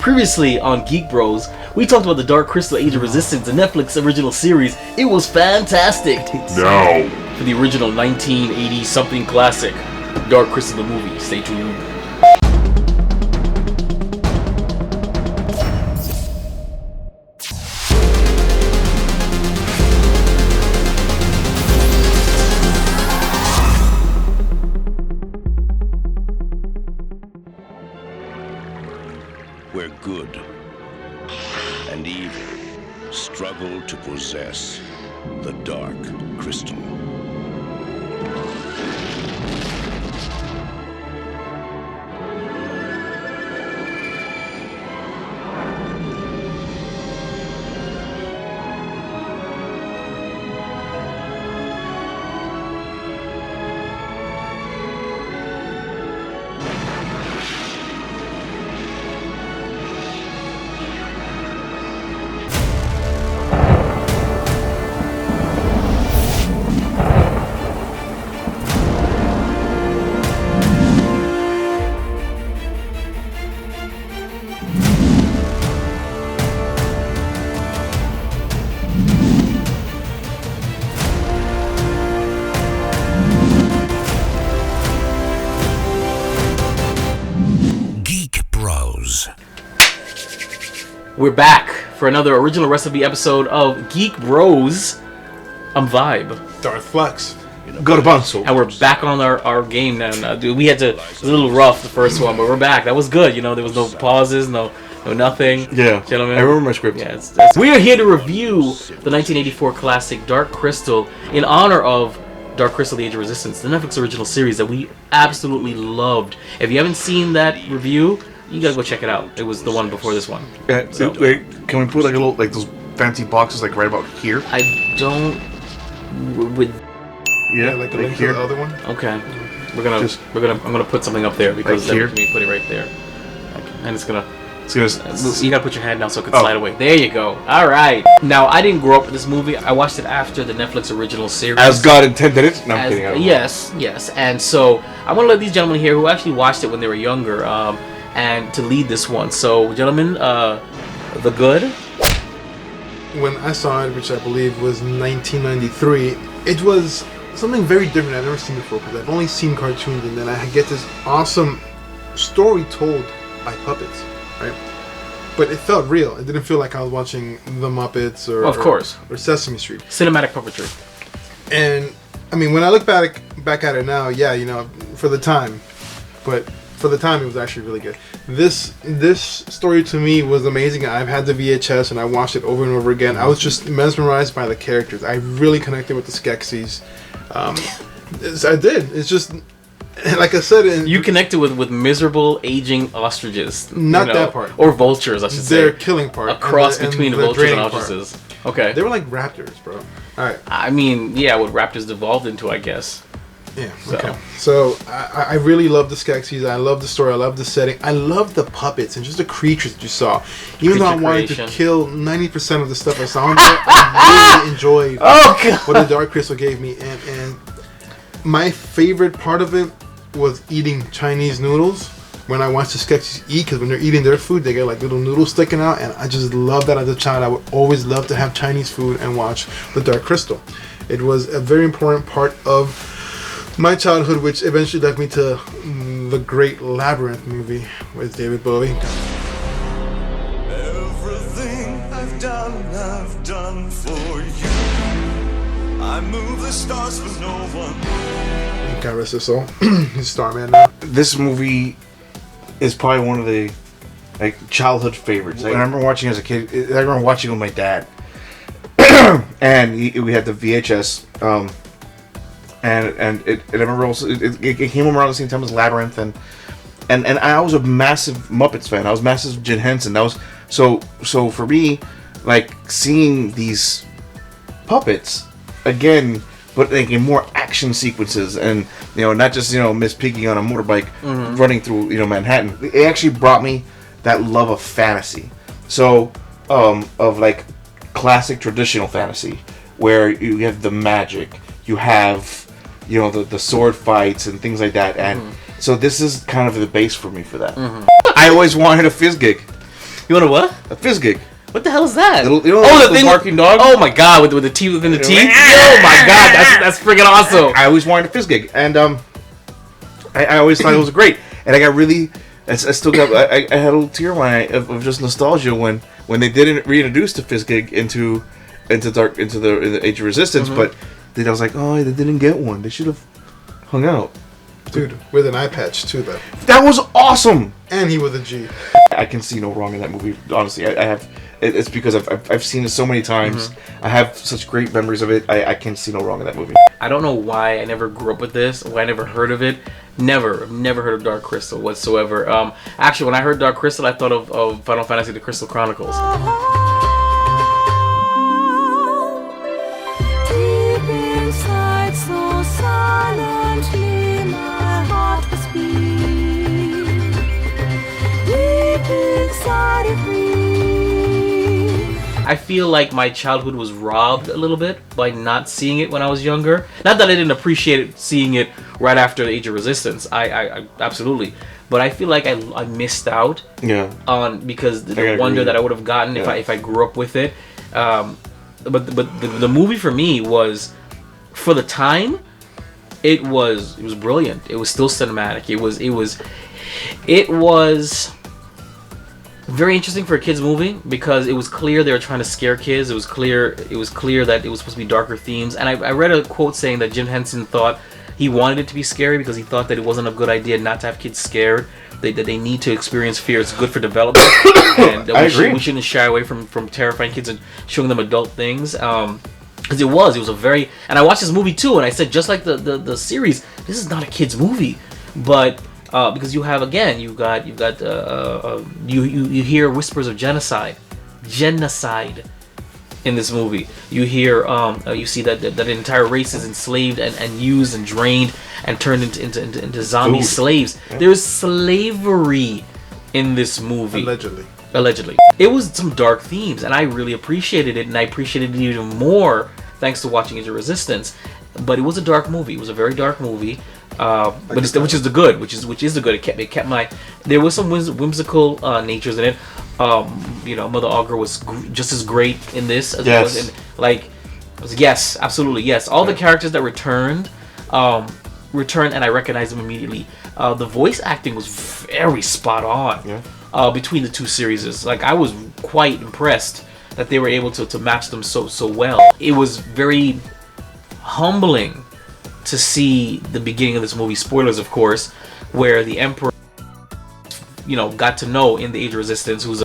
Previously on Geek Bros, we talked about the Dark Crystal Age of Resistance, the Netflix original series. It was fantastic. No. For the original 1980-something classic, Dark Crystal the movie. Stay tuned. Where good and evil struggle to possess the Dark Crystal. We're back for another original recipe episode of Geek Bros. I'm Vibe. Darth Flexx Garbanzo. And we're back on our game now. Dude, we had to, it was a little rough the first one, but we're back. That was good, you know, there was no pauses, no nothing. Yeah, gentlemen. I remember my script. Yeah, we are here to review the 1984 classic Dark Crystal in honor of Dark Crystal: The Age of Resistance, the Netflix original series that we absolutely loved. If you haven't seen that review, you gotta go check it out. It was the one before this one. Yeah, So- wait, can we put like a little, like those fancy boxes like right about here? I don't. With Yeah, like the like link here. to the other one. okay, I'm gonna put something up there because Like then here? we put it right there, and it's gonna. It's gonna, You gotta put your hand down so it can Oh. slide away. There you go. All right. Now I didn't grow up with this movie. I watched it after the Netflix original series. as God intended it. No, I'm kidding. I don't know. Yes. And so I want to let these gentlemen here who actually watched it when they were younger, and to lead this one. So, gentlemen, the good. When I saw it, which I believe was 1993, it was something very different I've never seen before because I've only seen cartoons, and then I get this awesome story told by puppets, right? But it felt real. It didn't feel like I was watching The Muppets or Sesame Street. Cinematic puppetry. And I mean, when I look back at it now, yeah, you know, for the time, but for the time it was actually really good. This story to me was amazing. I've had the VHS and I watched it over and over again. I was just mesmerized by the characters. I really connected with the Skeksis. I did. It's just like I said. You connected with miserable aging ostriches. Not that part. Or vultures, I should say. Their killing part. A cross between the vultures and draining part. ostriches. Okay. They were like raptors, bro. All right. I mean, yeah, what raptors devolved into, I guess. Yeah. Okay. So I really love the Skeksis. I love the story. I love the setting. I love the puppets and just the creatures that you saw. Even though I wanted to kill 90% of the stuff I saw in there, I really enjoyed what the Dark Crystal gave me. And my favorite part of it was eating Chinese noodles. When I watched the Skeksis eat, because when they're eating their food, they get like little noodles sticking out, and I just love that as a child. I would always love to have Chinese food and watch the Dark Crystal. It was a very important part of my childhood, which eventually led me to the great Labyrinth movie with David Bowie. Everything I've done for you. I move the stars for no one. God rest his soul. He's Starman now. This movie is probably one of the childhood favorites. I remember watching as a kid. I remember watching with my dad, and we had the VHS. And I remember also it came around the same time as Labyrinth, and I was a massive Muppets fan. I was massive Jim Henson. That was so for me, like seeing these puppets again, but like in more action sequences, and you know, not just Miss Piggy on a motorbike running through Manhattan. It actually brought me that love of fantasy. So of like classic traditional fantasy, where you have the magic, you have the sword fights and things like that, and so this is kind of the base for me for that. I always wanted a fizz gig. You want a what? A fizz gig. What the hell is that? The thing barking dog. Oh my god, with the teeth within the teeth. Oh my god, that's freaking awesome. I always wanted a fizz gig, and I always thought it was great, and I got really. I still got. I had a little tear in my eye of just nostalgia when they didn't reintroduce the fizz gig into the Age of Resistance, but then I was like, oh, they didn't get one. They should have hung out. Dude, with an eye patch too, though. That was awesome. And he was a G. I can see no wrong in that movie. Honestly, I have. It's because I've seen it so many times. I have such great memories of it. I can see no wrong in that movie. I don't know why I never grew up with this. Why I never heard of it. I've never heard of Dark Crystal whatsoever. Actually, when I heard Dark Crystal, I thought of Final Fantasy: The Crystal Chronicles. Deep inside, so silently, my heart was beat. Deep inside of me. I feel like my childhood was robbed a little bit by not seeing it when I was younger. Not that I didn't appreciate it, seeing it right after the Age of Resistance. I absolutely. But I feel like I missed out on because the wonder that I would have gotten if I grew up with it. But the movie for me was, for the time, it was brilliant. It was still cinematic. It was very interesting for a kids movie because it was clear they were trying to scare kids. It was clear that it was supposed to be darker themes. And I read a quote saying that Jim Henson thought he wanted it to be scary because he thought that it wasn't a good idea not to have kids scared. That they need to experience fear. It's good for development. And we shouldn't shy away from terrifying kids and showing them adult things. Because it was a very... And I watched this movie too, and I said, just like the series, this is not a kid's movie. But... because you hear whispers of genocide in this movie. You hear, you see that an entire race is enslaved and used and drained and turned into zombie slaves. There's slavery in this movie. Allegedly. It was some dark themes, and I really appreciated it, and I appreciated it even more thanks to watching Age of Resistance. But it was a dark movie. It was a very dark movie. Which is the good. It kept my. There was some whimsical natures in it. Mother Augur was just as great in this as it was in, yes, absolutely, yes. All the characters that returned, and I recognized them immediately. The voice acting was very spot on. Between the two series, I was quite impressed that they were able to match them so well. It was very humbling to see the beginning of this movie, spoilers of course, where the Emperor, got to know in the Age of Resistance, who's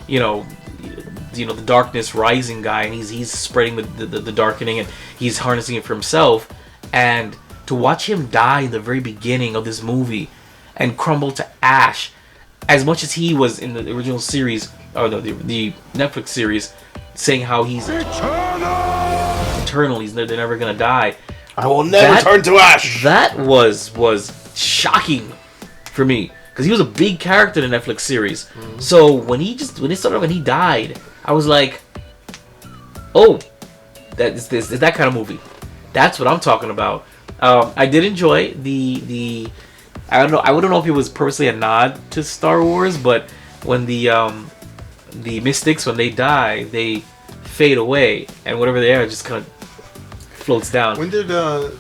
the darkness rising guy, and he's spreading the darkening, and he's harnessing it for himself. And to watch him die in the very beginning of this movie and crumble to ash, as much as he was in the original series, or the Netflix series, saying how he's eternal, they're never gonna die. I will never turn to ash. That was shocking for me because he was a big character in the Netflix series. So when he died, I was like, oh, it's that kind of movie. That's what I'm talking about. I did enjoy the I don't know. I wouldn't know if it was purposely a nod to Star Wars, but when the mystics, when they die, they fade away, and whatever they are just kind of floats down. When did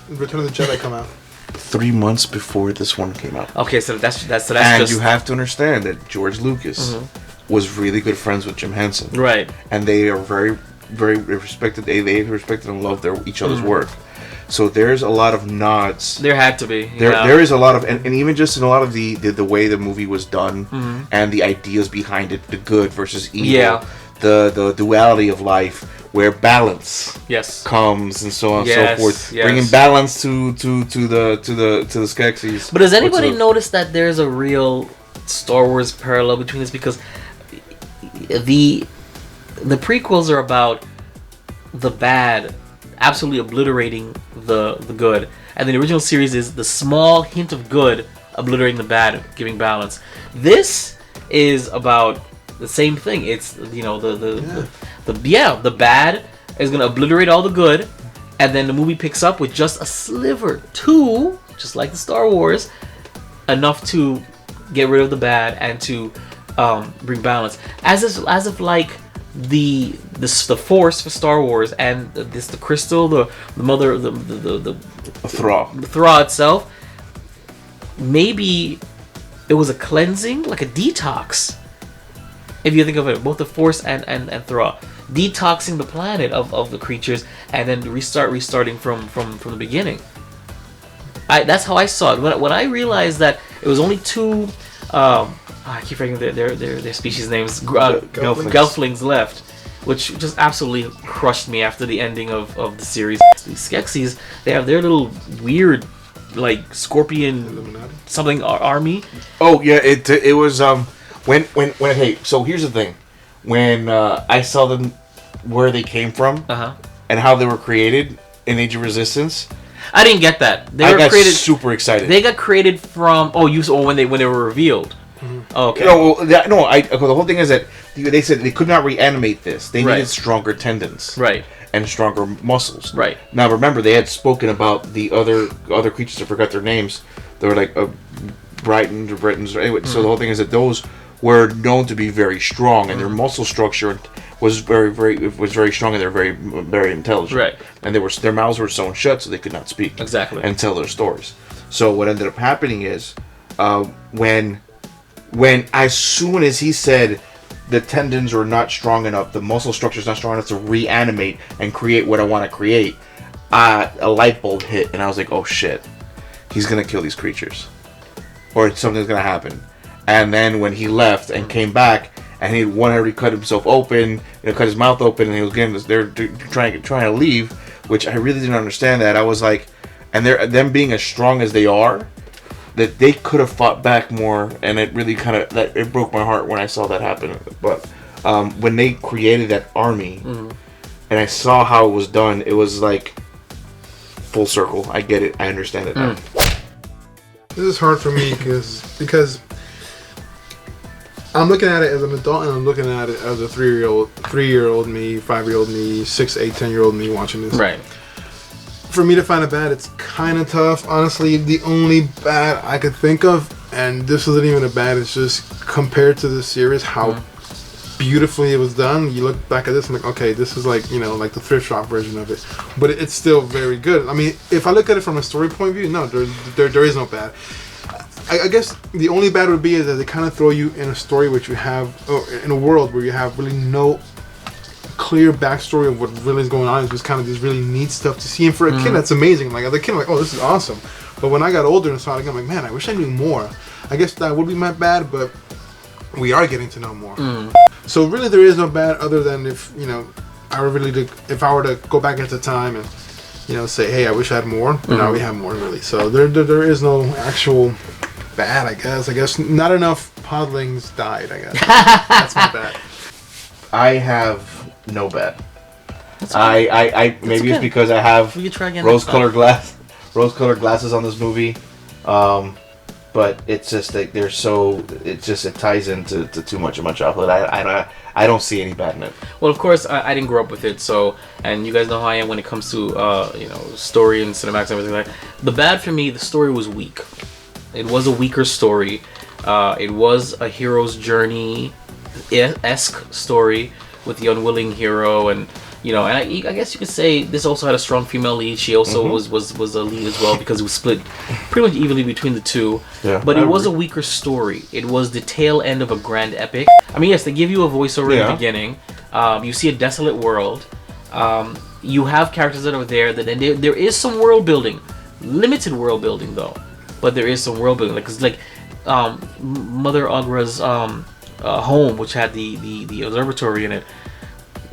Return of the Jedi come out? 3 months before this one came out. Okay, so that's and just... you have to understand that George Lucas was really good friends with Jim Henson, right? And they are very, very respected. They respected and loved each other's work. So there's a lot of nods. There had to be. There is a lot of, and even just in a lot of the way the movie was done, and the ideas behind it, the good versus evil, the duality of life, where balance comes, and so on and so forth, bringing balance to the Skeksis. But does anybody notice that there's a real Star Wars parallel between this? Because the prequels are about the bad absolutely obliterating the good, and the original series is the small hint of good obliterating the bad, giving balance. This is about the same thing. It's the bad is gonna obliterate all the good, and then the movie picks up with just a sliver, just like the Star Wars, enough to get rid of the bad and to bring balance. As if like the Force for Star Wars and the crystal, the mother, the Thra itself. Maybe it was a cleansing, like a detox. If you think of it, both the Force and Thra, detoxing the planet of the creatures, and then restarting from the beginning. That's how I saw it. When I realized that it was only two, I keep forgetting their species names, Gelflings left, which just absolutely crushed me after the ending of the series. These Skeksis, they have their little weird, like scorpion Illuminati something army. Oh yeah, it was when hey, so here's the thing, when I saw them where they came from and how they were created in Age of Resistance. I didn't get that. I got super excited. They got created from when they were revealed. Mm-hmm. Oh, okay. The whole thing is that they said they could not reanimate this. They needed stronger tendons, right, and stronger muscles, right. Now remember, they had spoken about the other creatures. I forgot their names. They were like Britons or Britons. Anyway, so the whole thing is that those were known to be very strong, and their muscle structure was very strong, and they're very intelligent. Right. And their mouths were sewn shut, so they could not speak exactly and tell their stories. So what ended up happening is when as soon as he said the tendons were not strong enough, the muscle structure is not strong enough to reanimate and create what I want to create, a light bulb hit, and I was like, oh shit, he's gonna kill these creatures, or something's gonna happen. And then when he left and came back, and he already cut himself open, cut his mouth open, and he was getting this, they're trying to leave, which I really didn't understand. That I was like, and them being as strong as they are, that they could have fought back more, and it really it broke my heart when I saw that happen. But when they created that army, and I saw how it was done, it was like full circle. I get it. I understand it now. This is hard for me because I'm looking at it as an adult, and I'm looking at it as a 3-year-old me, 5-year-old me, 6, 8, 10-year-old me watching this. Right. For me to find a bad, it's kind of tough. Honestly, the only bad I could think of, and this isn't even a bad, it's just compared to the series, how beautifully it was done. You look back at this and like, okay, this is like, like the thrift shop version of it. But it's still very good. I mean, if I look at it from a story point of view, no, there is no bad. I guess the only bad would be is that they kind of throw you in a story which you have, or in a world where you have really no clear backstory of what really is going on. It's just kind of this really neat stuff to see. And for a kid, that's amazing. Like, as a kid, I'm like, oh, this is awesome. But when I got older and saw it again, I'm like, man, I wish I knew more. I guess that would be my bad, but we are getting to know more. So really, there is no bad other than if I were to go back into time and say, hey, I wish I had more. But now we have more, really. So there is no actual bad, I guess not enough podlings died, I guess. That's my bad. I have no bad. I maybe it's because I have rose-colored glasses on this movie, but it's just that it ties into too much of my childhood. I don't see any bad in it. Well, of course, I didn't grow up with it, so, and you guys know how I am when it comes to story and cinematics and everything like that. The bad for me, the story was weak. It was a weaker story. It was a hero's journey-esque story with the unwilling hero, and I guess you could say this also had a strong female lead. She also was a lead as well, because it was split pretty much evenly between the two. Yeah, but it was a weaker story. It was the tail end of a grand epic. I mean, yes, they give you a voiceover in the beginning. You see a desolate world. You have characters that are there. That there is some world building, limited world building though, but there is some world building. Like Mother Agra's home, which had the observatory in it.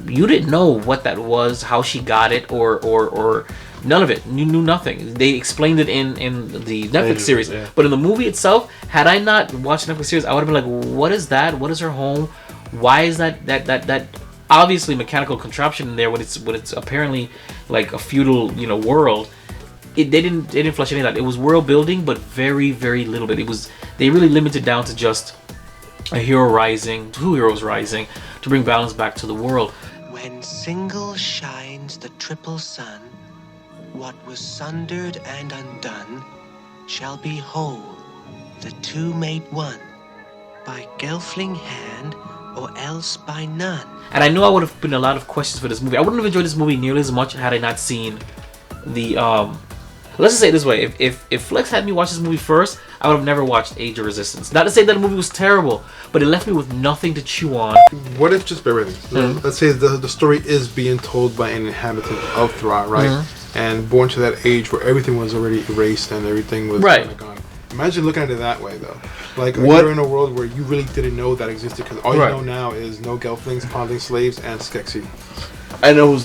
You didn't know what that was, how she got it, or none of it. You knew nothing. They explained it in the Netflix series, but in the movie itself, had I not watched the Netflix series, I would have been like, "What is that? What is her home? Why is that obviously mechanical contraption in there when it's apparently like a feudal world?" They didn't flesh any of that. It was world building, but very, very little bit. They really limited down to just a hero rising, 2 heroes rising, to bring balance back to the world. When single shines the triple sun, what was sundered and undone shall be whole, the two made one. by Gelfling hand or else by none. And I know I would have been a lot of questions for this movie. I wouldn't have enjoyed this movie nearly as much had I not seen the let's just say it this way, if Flexx had me watch this movie first, I would have never watched Age of Resistance. Not to say that the movie was terrible, but it left me with nothing to chew on. What if, just bear with me, let's say the story is being told by an inhabitant of Thra, right? And born to that age where everything was already erased and everything was kind of gone. Imagine looking at it that way, though. Like, you're in a world where you really didn't know that existed, because all you know now is no Gelflings, ponding slaves, and Skeksis. I know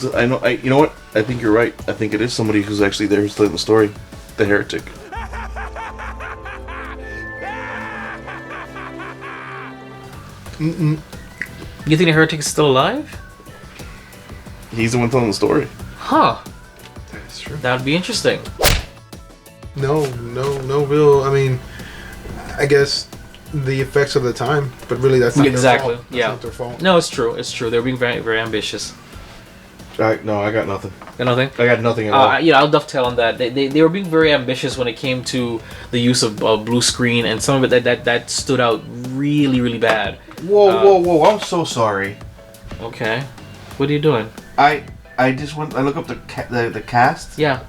you know what? I think you're right. I think it is somebody who's actually there who's telling the story. The heretic. You think the heretic is still alive? He's the one telling the story. Huh. That's true. That would be interesting. No real, I mean, I guess the effects of the time, but really that's not exactly their fault. That's not their fault. No, it's true. They're being very, very ambitious. No, I got nothing. Got nothing? I got nothing at all. I'll dovetail on that. They were being very ambitious when it came to the use of blue screen, and some of it that stood out really, really bad. Whoa! I'm so sorry. Okay, what are you doing? I look up the cast. Yeah.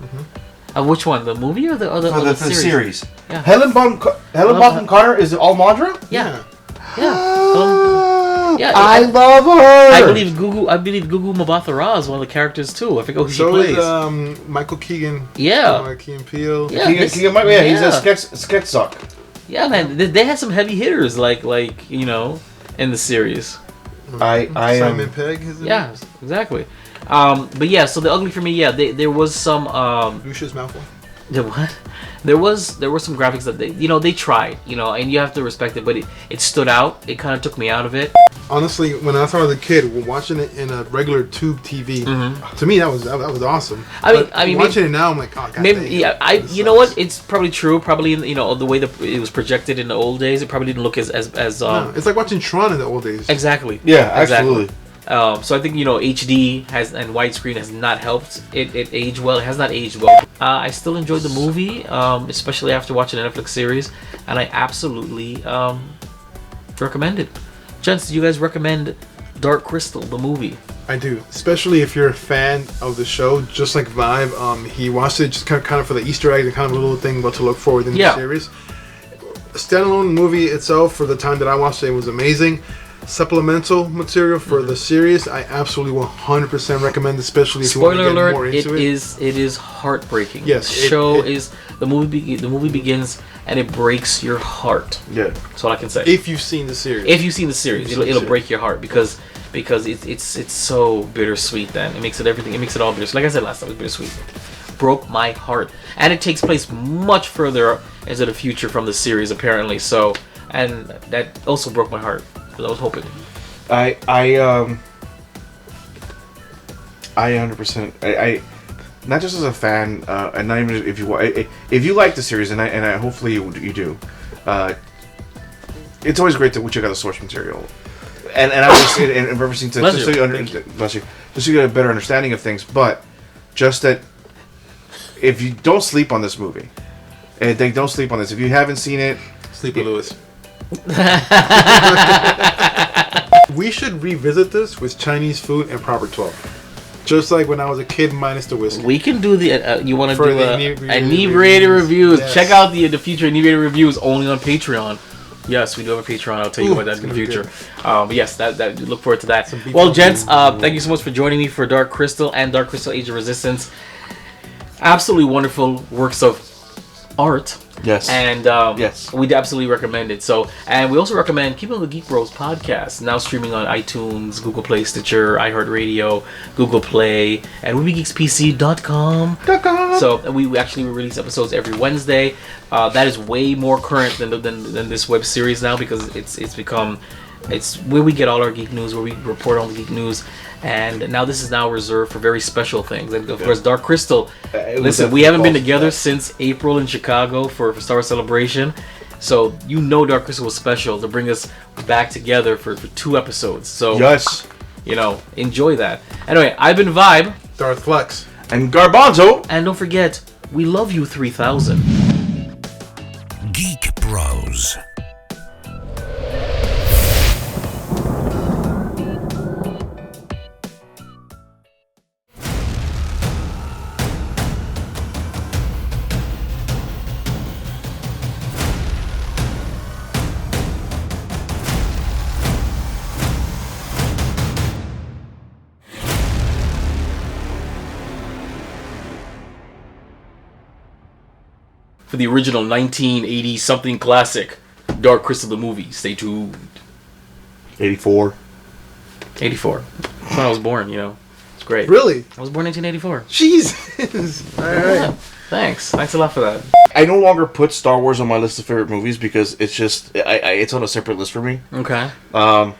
Which one? The movie or the series? Yeah. Helen Bonham Carter is it Almandra? Yeah. Yeah. I love her. I believe Gugu Mbatha-Raw is one of the characters too. I forget who she plays. So is Michael Keegan. Yeah. Keegan Peele. Yeah. He's a Skeksis. Yeah, man. They had some heavy hitters like in the series. Simon Pegg. Yeah, exactly. But yeah, so the ugly for me, there was some Lucius Malfoy. The what? There were some graphics that they tried, and you have to respect it, but it stood out. It kind of took me out of it. Honestly, when I was a kid, watching it in a regular tube TV, to me that was awesome. I mean, watching it now, I'm like, oh god. Maybe you know what? It's probably true. Probably the way that it was projected in the old days, it probably didn't look as no, it's like watching Tron in the old days. Exactly. Yeah, exactly. Absolutely. So I think HD and widescreen has not helped it age well. It has not aged well. I still enjoyed the movie, especially after watching the Netflix series, and I absolutely recommend it. Gents, do you guys recommend Dark Crystal, the movie? I do, especially if you're a fan of the show, just like Vibe. He watched it just kind of for the Easter egg and kind of a little thing what to look forward in the series. Standalone movie itself, for the time that I watched it, was amazing. Supplemental material for the series, I absolutely 100% recommend, especially if you want to get more into it. It is heartbreaking. Yes, the movie begins and it breaks your heart. Yeah, that's all I can say. If you've seen the series, it'll break your heart because it's so bittersweet. Then it makes it all bittersweet. Like I said last time, it was bittersweet. Broke my heart, and it takes place much further into the future from the series apparently. So, and that also broke my heart. I was hoping. I 100%. I not just as a fan, and not even if you like the series, and I hopefully you do. It's always great to check out the source material, and I was in referencing to just so you get a better understanding of things. But just that, if you don't sleep on this movie, and don't sleep on this. If you haven't seen it, sleep with Lewis. We should revisit this with Chinese food and proper 12. Just like when I was a kid, minus the whiskey. We can do the. You want to do inebriated reviews? Yes. Check out the future inebriated reviews only on Patreon. Yes, we do have a Patreon. I'll tell you about that in the future. But yes, that look forward to that. Well, gents, thank you so much for joining me for Dark Crystal and Dark Crystal: Age of Resistance. Absolutely wonderful works of art. Yes. And we'd absolutely recommend it. So, and we also recommend keeping up with Geek Bros podcast, now streaming on iTunes, Google Play, Stitcher, iHeartRadio, Google Play, and WeBeGeeksPC.com. So we actually release episodes every Wednesday. That is way more current than this web series now, because it's where we get all our geek news, where we report on the geek news. And now this is now reserved for very special things. And of course, Dark Crystal. Listen, we haven't been together since April in Chicago for Star Wars Celebration. So Dark Crystal was special to bring us back together for 2 episodes. So yes, enjoy that. Anyway, I've been Vibe, Darth Flexx, and Garbanzo. And don't forget, we love you 3000. Geek Bros. for the original 1980-something classic Dark Crystal the movie. Stay tuned. 84. 84. That's when I was born, you know. It's great. Really? I was born 1984. Jesus. All right. Thanks. Thanks a lot for that. I no longer put Star Wars on my list of favorite movies because it's just it's on a separate list for me. Okay. I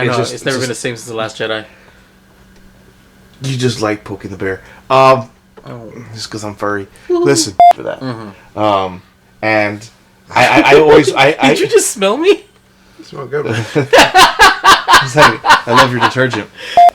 know, it's never been the same since The Last Jedi. You just like poking the bear. Just because I'm furry. Listen for that. And I always Did you just smell me? You smell good, man. I love your detergent.